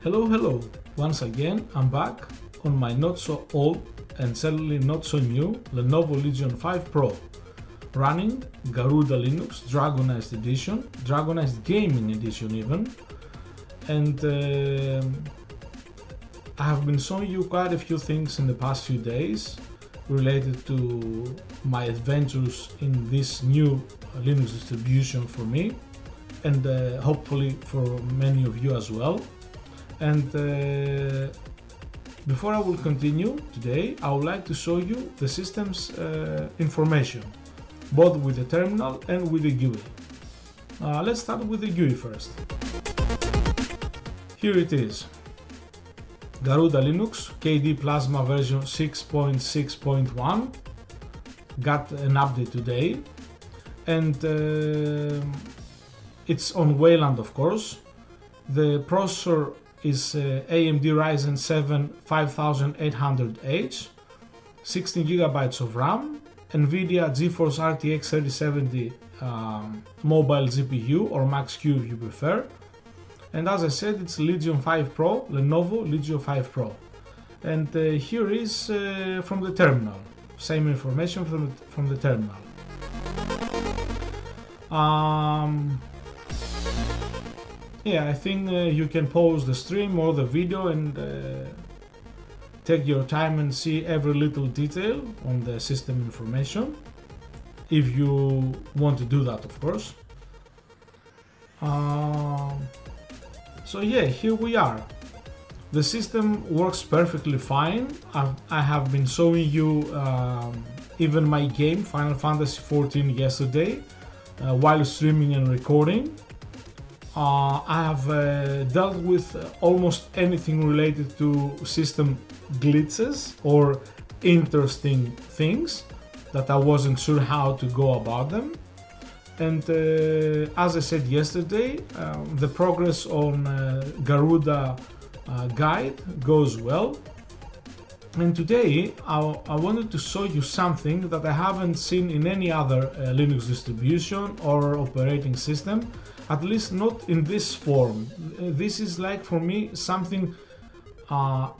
Hello, once again I'm back on my not so old and certainly not so new Lenovo Legion 5 Pro, running Garuda Linux Dragonized Edition, Dragonized Gaming Edition even, and I have been showing you quite a few things in the past few days related to my adventures in this new Linux distribution for me, and hopefully for many of you as well. And before I will continue today, I would like to show you the system's information, both with the terminal and with the GUI. Let's start with the GUI first. Here it is. Garuda Linux KDE Plasma version 6.6.1 got an update today, and it's on Wayland, of course. The processor is AMD Ryzen 7 5800H, 16GB of RAM, NVIDIA GeForce RTX 3070 mobile GPU or Max-Q if you prefer, and as I said, it's Legion 5 Pro, Lenovo Legion 5 Pro. And here is from the terminal, same information from the terminal. Yeah, I think you can pause the stream or the video and take your time and see every little detail on the system information, if you want to do that, of course. So yeah, here we are. The system works perfectly fine. I have been showing you even my game Final Fantasy XIV yesterday while streaming and recording. I have dealt with almost anything related to system glitches or interesting things that I wasn't sure how to go about them. And as I said yesterday, the progress on Garuda guide goes well. And today I wanted to show you something that I haven't seen in any other Linux distribution or operating system, at least not in this form. This is like, for me, something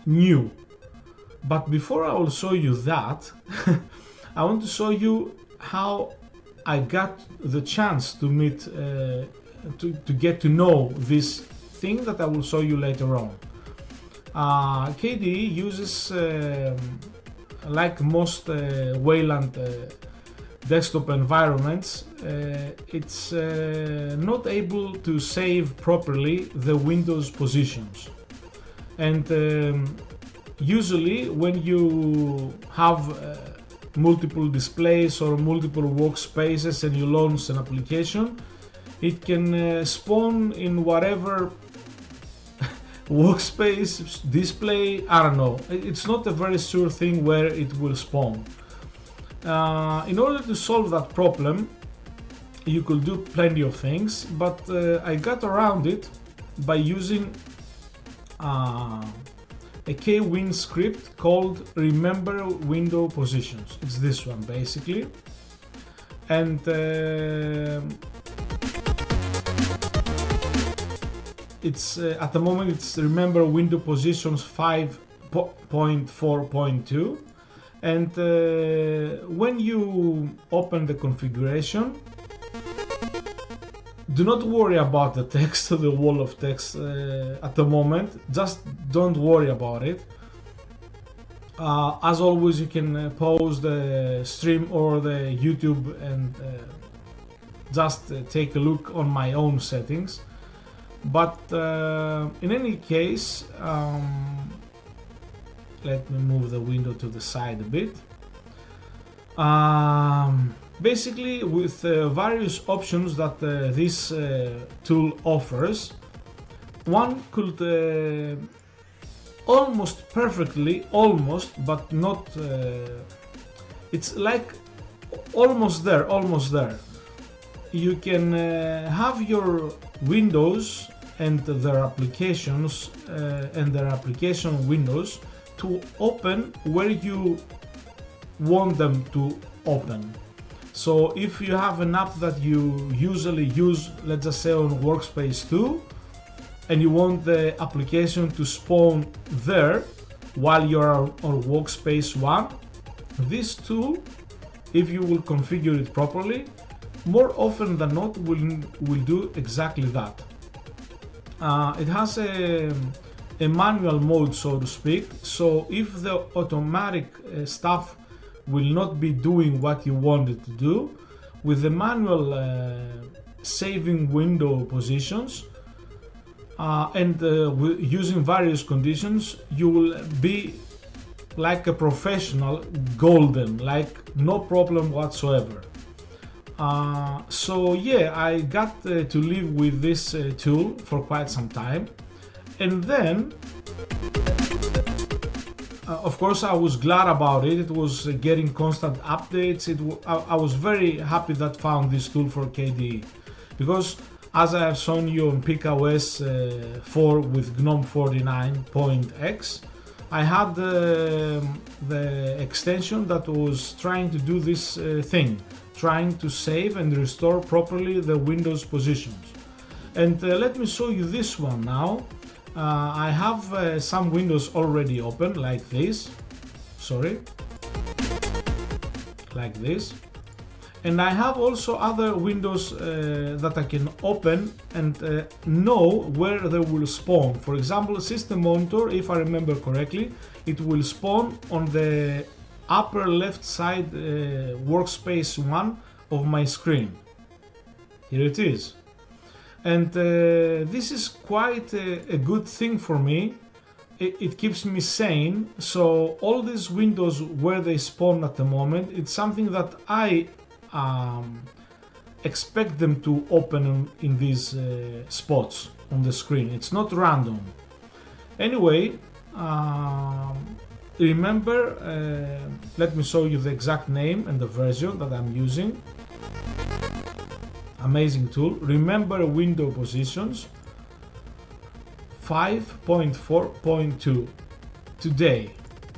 new. But before I will show you that, I want to show you how I got the chance to meet, to get to know this thing that I will show you later on. KDE uses, like most Wayland desktop environments, it's not able to save properly the Windows positions. And usually when you have multiple displays or multiple workspaces and you launch an application, it can spawn in whatever workspace, display, I don't know. It's not a very sure thing where it will spawn. In order to solve that problem, you could do plenty of things, but I got around it by using a KWin script called Remember Window Positions. It's this one basically, and it's at the moment it's Remember Window Positions 5.4.2, and when you open the configuration, do not worry about the text, the wall of text at the moment. Just don't worry about it. As always, you can pause the stream or the YouTube and just take a look on my own settings. But in any case, let me move the window to the side a bit. Basically, with various options that this tool offers, one could almost perfectly, but not, it's like almost there. You can have your Windows and their applications and their application windows to open where you want them to open. So if you have an app that you usually use, let's just say on Workspace 2, and you want the application to spawn there while you're on Workspace 1, this tool, if you will configure it properly, more often than not will do exactly that. It has a manual mode, so to speak, so if the automatic stuff will not be doing what you want it to do, with the manual saving window positions and using various conditions, you will be like a professional, golden, like no problem whatsoever. So yeah, I got to live with this tool for quite some time, and then of course I was glad about it. It was getting constant updates. I was very happy that found this tool for KDE, because as I have shown you on PicOS 4 with GNOME 49.x, I had the extension that was trying to do this thing, trying to save and restore properly the Windows positions. And let me show you this one now. I have some windows already open, like this, like this, and I have also other windows that I can open and know where they will spawn. For example, System Monitor, if I remember correctly, it will spawn on the upper left side Workspace 1 of my screen. Here it is. And this is quite a good thing for me. It keeps me sane. So all these windows where they spawn at the moment, it's something that I expect them to open in these spots on the screen. It's not random. Anyway, remember, let me show you the exact name and the version that I'm using. Amazing tool. Remember window positions 5.4.2 today.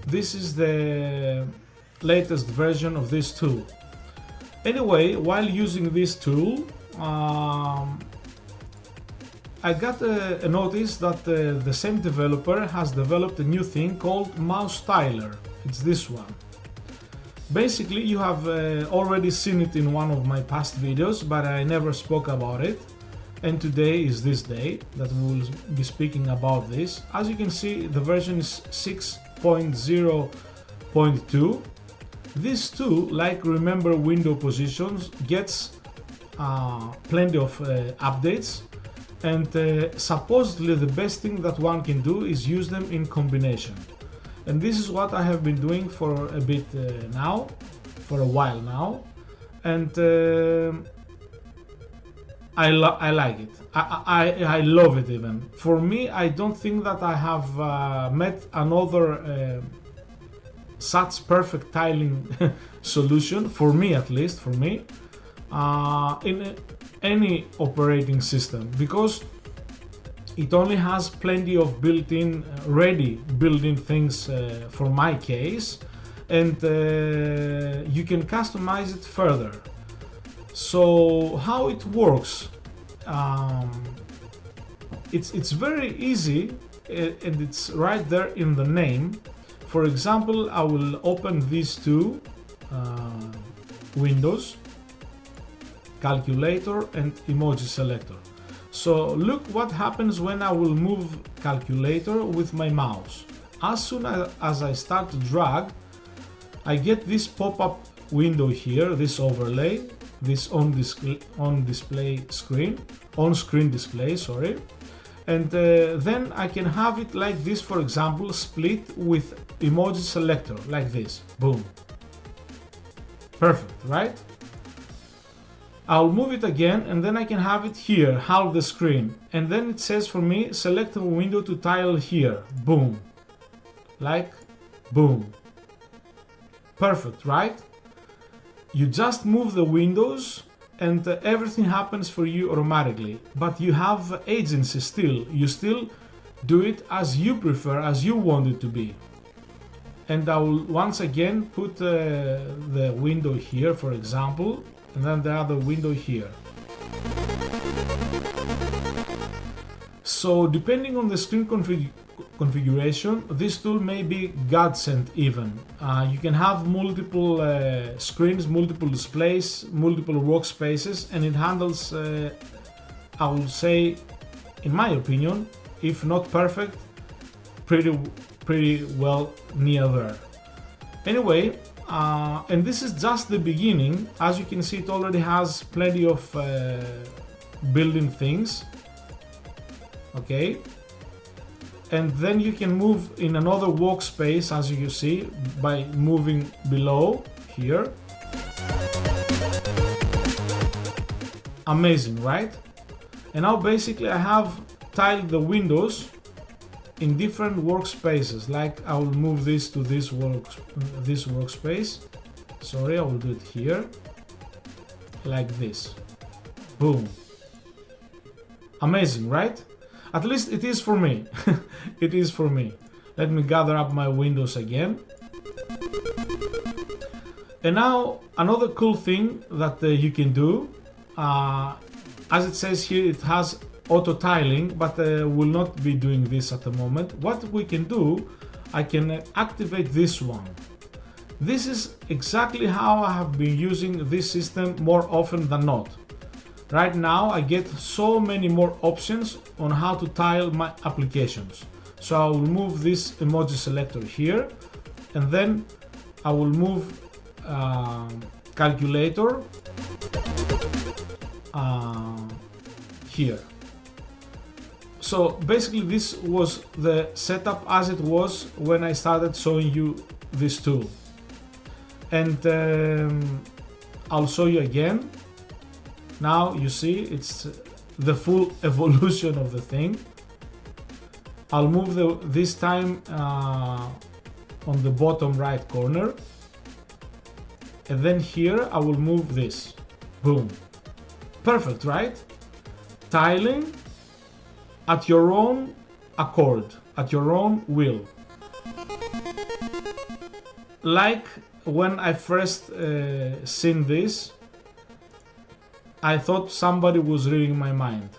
This is the latest version of this tool. Anyway, while using this tool, I got a notice that the same developer has developed a new thing called mouse styler. It's this one. Basically, you have already seen it in one of my past videos, but I never spoke about it. And today is this day that we will be speaking about this. As you can see, the version is 6.0.2. This tool, like Remember Window Positions, gets plenty of updates, and supposedly the best thing that one can do is use them in combination. And this is what I have been doing for a bit now, for a while now, and I like it. I love it even. For me, I don't think that I have met another such perfect tiling solution, for me at least, for me, in any operating system, because it only has plenty of built-in, ready built-in things for my case, and you can customize it further. So how it works? It's very easy, and it's right there in the name. For example, I will open these two windows, calculator and emoji selector. So look what happens when I will move calculator with my mouse. As soon as I start to drag, I get this pop-up window here, this overlay, this on-screen display, sorry. And then I can have it like this, for example, split with emoji selector, like this, boom. Perfect, right? I'll move it again, and then I can have it here, half the screen, and then it says for me, select a window to tile here, boom, like, boom. Perfect, right? You just move the windows and everything happens for you automatically, but you have agency still. You still do it as you prefer, as you want it to be. and I will once again put the window here, for example, and then the other window here. So depending on the screen configuration, this tool may be godsend even. You can have multiple screens, multiple displays, multiple workspaces, and it handles, I will say, in my opinion, if not perfect, pretty well near there. Anyway, and this is just the beginning. As you can see, it already has plenty of building things. Okay, and then you can move in another workspace, as you see, by moving below here. Amazing, right? And now basically I have tiled the windows in different workspaces. Like I will move this to this workspace. Sorry, I will do it here, like this. Boom. Amazing, right? At least it is for me. It is for me. Let me gather up my windows again. And now another cool thing that you can do, as it says here, it has auto tiling, but will not be doing this at the moment. What we can do, I can activate this one. This is exactly how I have been using this system more often than not. Right now I get so many more options on how to tile my applications. So I will move this emoji selector here, and then I will move calculator here. So basically this was the setup as it was when I started showing you this tool. And I'll show you again. Now you see it's the full evolution of the thing. I'll move this time on the bottom right corner, and then here I will move this. Boom. Perfect, right? Tiling at your own accord, at your own will. Like when I first seen this, I thought somebody was reading my mind.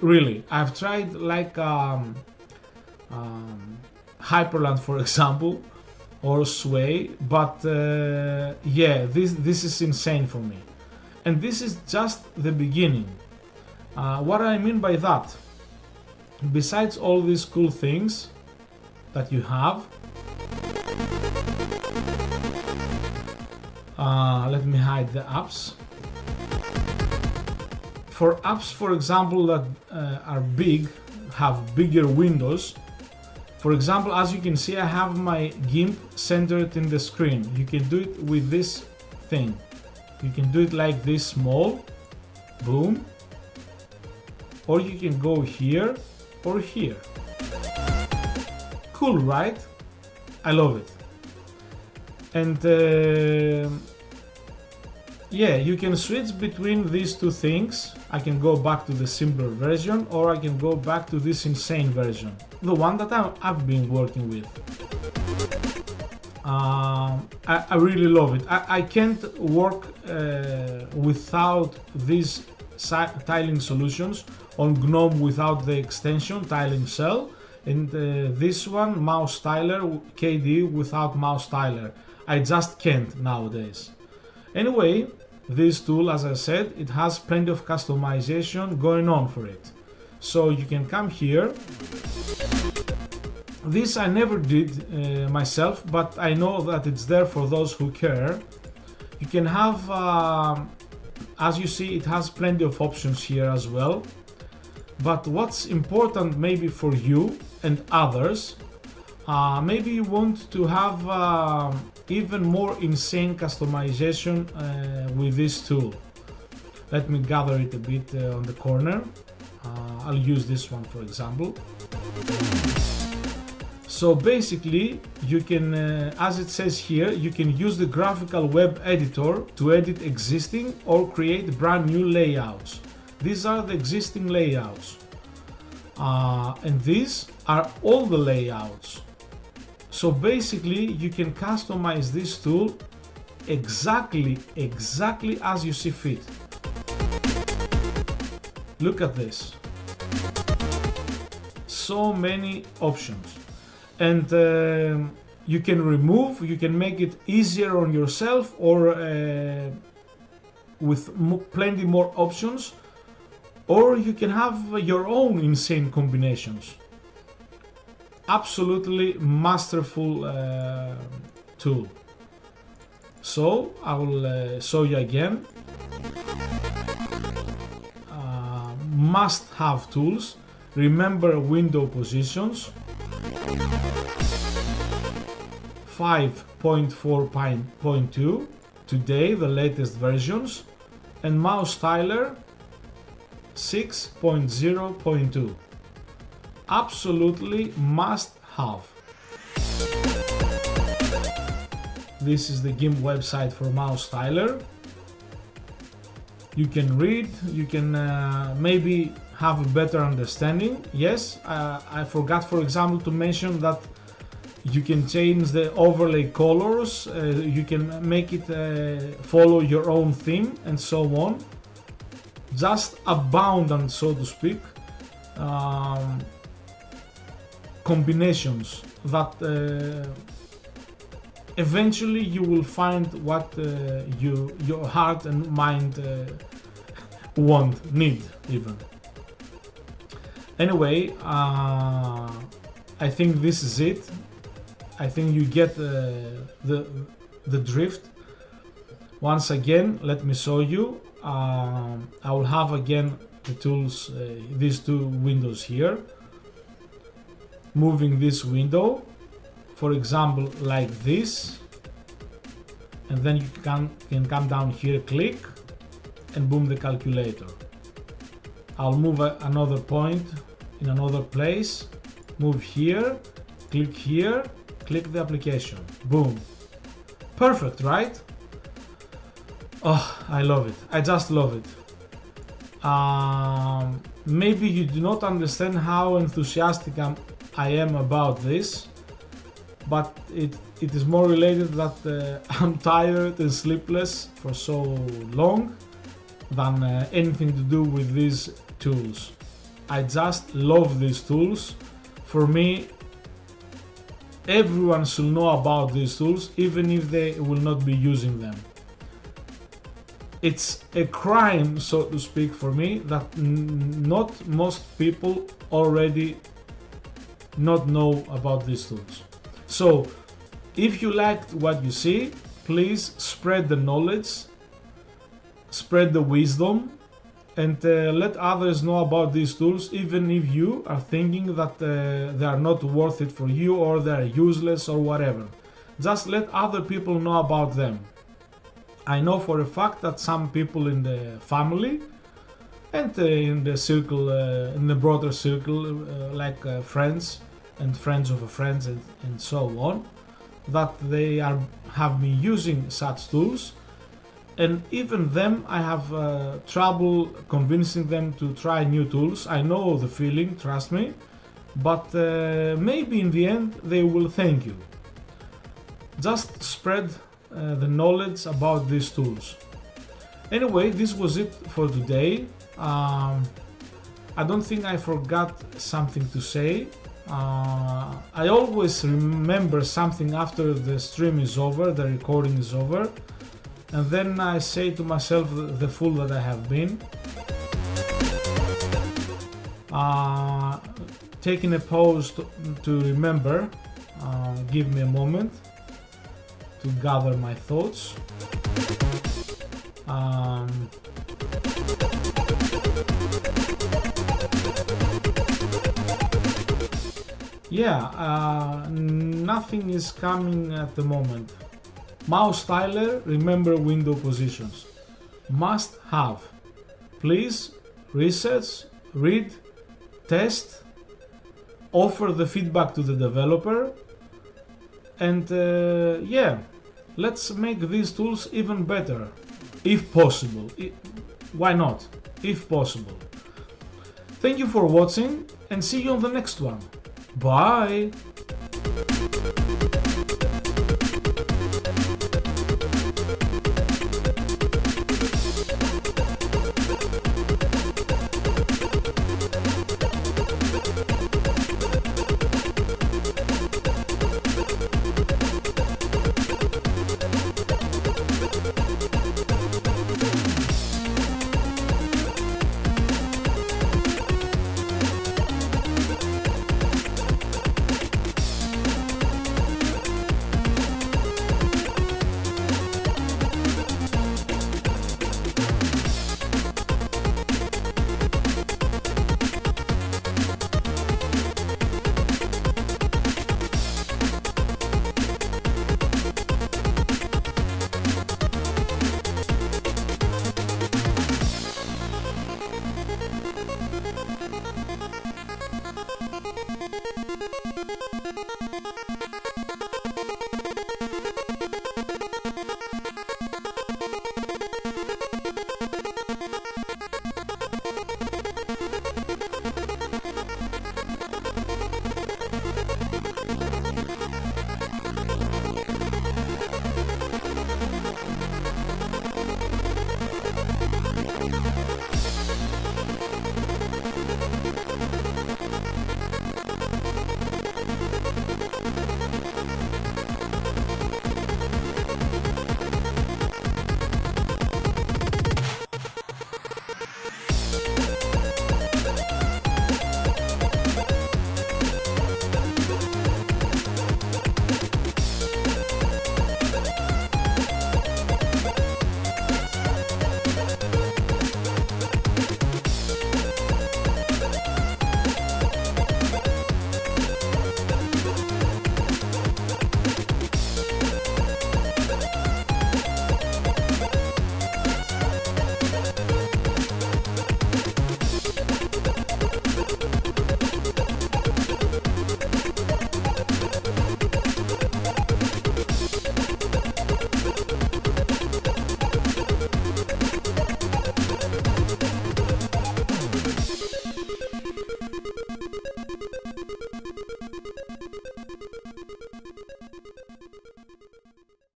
Really, I've tried like Hyperland, for example, or Sway, but yeah, this is insane for me. And this is just the beginning. What I mean by that, besides all these cool things that you have, let me hide the apps. For apps, for example, that are big, have bigger windows. For example, as you can see, I have my GIMP centered in the screen. You can do it with this thing. You can do it like this small, boom. Or you can go here or here. Cool, right? I love it. And yeah, you can switch between these two things. I can go back to the simpler version, or I can go back to this insane version, the one that I've been working with. I really love it. I can't work without these tiling solutions on GNOME without the extension tiling cell, and this one, mouse tiler, KDE without mouse tiler. I just can't nowadays. Anyway, this tool, as I said, it has plenty of customization going on for it. So you can come here. This I never did myself, but I know that it's there for those who care. You can have, as you see, it has plenty of options here as well. But what's important maybe for you and others, maybe you want to have even more insane customization with this tool. Let me gather it a bit on the corner. I'll use this one for example. So basically you can, as it says here, you can use the graphical web editor to edit existing or create brand new layouts. These are the existing layouts, and these are all the layouts. So basically you can customize this tool exactly as you see fit. Look at this. So many options. And you can remove, you can make it easier on yourself, or with plenty more options, or you can have your own insane combinations. Absolutely masterful tool. So I will show you again. Must have tools. Remember window positions. 5.4.2 today, the latest versions, and mouse styler 6.0.2. Absolutely must have. This is the GIMP website for mouse styler. You can read, you can maybe have a better understanding. Yes, I forgot, for example, to mention that you can change the overlay colors, you can make it follow your own theme, and so on. Just abundant, so to speak, combinations that eventually you will find what your heart and mind need even. Anyway, I think this is it. I think you get the drift. Once again, let me show you. I will have again the tools, these two windows here. Moving this window, for example, like this, and then you can come down here, click, and boom, the calculator. I'll move another point in another place, move here, click the application, boom. Perfect, right? Oh, I love it. I just love it. Maybe you do not understand how enthusiastic I am about this, but it is more related that I'm tired and sleepless for so long than anything to do with these tools. I just love these tools. For me, everyone should know about these tools, even if they will not be using them. It's a crime, so to speak, for me that not most people already not know about these tools. So if you liked what you see, please spread the knowledge, spread the wisdom, and let others know about these tools, even if you are thinking that they are not worth it for you, or they are useless, or whatever. Just let other people know about them. I know for a fact that some people in the family and in the circle, in the broader circle, like friends and friends of friends and so on, that they have been using such tools, and even them I have trouble convincing them to try new tools. I know the feeling, trust me, but maybe in the end they will thank you. Just spread the knowledge about these tools. Anyway, this was it for today. I don't think I forgot something to say. I always remember something after the stream is over, the recording is over, and then I say to myself the fool that I have been. Taking a pause to remember, give me a moment to gather my thoughts. Nothing is coming at the moment. Mouse styler, remember window positions. Must have. Please research, read, test, offer the feedback to the developer, and let's make these tools even better, if possible. Why not? If possible. Thank you for watching, and see you on the next one. Bye!